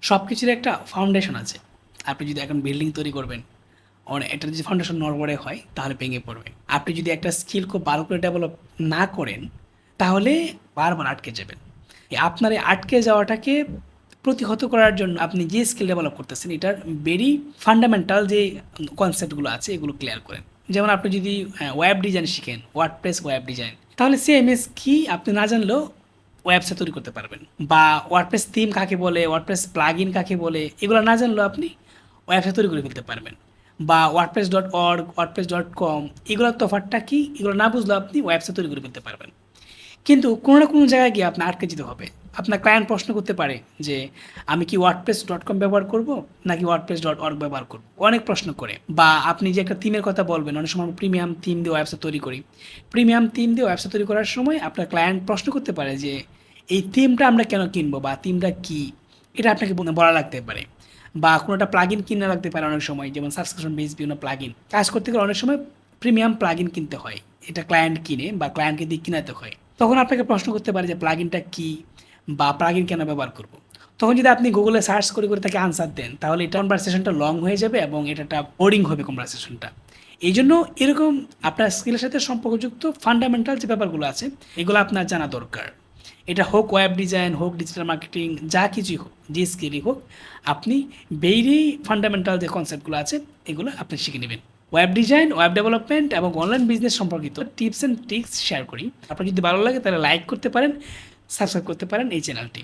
সব কিছুর একটা ফাউন্ডেশন আছে। আপনি যদি এখন বিল্ডিং তৈরি করবেন, এটার যদি ফাউন্ডেশন নড়বড়ে হয় তাহলে ভেঙে পড়বে। আপনি যদি একটা স্কিল খুব ভালো করে ডেভেলপ না করেন তাহলে বারবার আটকে যাবেন। আপনার এই আটকে যাওয়াটাকে প্রতিহত করার জন্য আপনি যে স্কিল ডেভেলপ করতেছেন এটার ভেরি ফান্ডামেন্টাল যে কনসেপ্টগুলো আছে এগুলো ক্লিয়ার করেন। যেমন আপনি যদি ওয়েব ডিজাইন শিখেন, ওয়ার্ডপ্রেস ওয়েব ডিজাইন, তাহলে সিএমএস কি আপনি না জানলেও ওয়েবসাইট তৈরি করতে পারবেন। বা ওয়ার্ডপ্রেস থিম কাকে বলে, ওয়ার্ডপ্রেস প্লাগইন কাকে বলে, এগুলো না জানলেও আপনি ওয়েবসাইট তৈরি করে ফেলতে পারবেন। বা wordpress.org, wordpress.com, এগুলোর তফাৎটা কি এগুলো না বুঝলেও আপনি ওয়েবসাইট তৈরি করে ফেলতে পারবেন। কিন্তু কোনো না কোনো জায়গায় গিয়ে আপনার আটকে যেতে হবে। আপনার ক্লায়েন্ট প্রশ্ন করতে পারে যে আমি কি wordpress.com ব্যবহার করব নাকি wordpress.org ব্যবহার করব, অনেক প্রশ্ন করে। বা আপনি যে একটা থিমের কথা বলবেন, অনেক সময় প্রিমিয়াম থিম দিয়ে ওয়েবসাইট তৈরি করি। প্রিমিয়াম থিম দিয়ে ওয়েবসাইট তৈরি করার সময় আপনার ক্লায়েন্ট প্রশ্ন করতে পারে যে এই থিমটা আমরা কেন কিনবো বা থিমটা কী, এটা আপনাকে বলা লাগতে পারে। বা কোনো একটা প্লাগইন কিনা লাগতে পারে অনেক সময়, যেমন সাবস্ক্রিপশন বেস বিভিন্ন প্লাগইন কাজ করতে গেলে অনেক সময় প্রিমিয়াম প্লাগইন কিনতে হয়, এটা ক্লায়েন্ট কিনে বা ক্লায়েন্টকে দিয়ে কিনাতে হয়। তখন আপনাকে প্রশ্ন করতে পারে যে প্লাগইনটা কী বা প্লাগইন কেন ব্যবহার করব। তখন যদি আপনি গুগলে সার্চ করে করে তাকে আনসার দেন তাহলে এটা কনভারসেশনটা লং হয়ে যাবে এবং এটা বোরিং হবে কনভারসেশনটা। এই জন্য এরকম আপনার স্কিলের সাথে সম্পর্কযুক্ত ফান্ডামেন্টাল যে ব্যাপারগুলো আছে এগুলো আপনার জানা দরকার। এটা হোক ওয়েব ডিজাইন, হোক ডিজিটাল মার্কেটিং, যা কিছুই হোক, যে স্কিলই হোক, আপনি ভেরি ফান্ডামেন্টাল যে কনসেপ্টগুলো আছে এগুলো আপনি শিখে নেবেন। ওয়েব ডিজাইন, ওয়েব ডেভেলপমেন্ট এবং অনলাইন বিজনেস সম্পর্কিত টিপস অ্যান্ড ট্রিক্স শেয়ার করি। আপনার যদি ভালো লাগে তাহলে লাইক করতে পারেন, সাবস্ক্রাইব করতে পারেন এই চ্যানেলটি।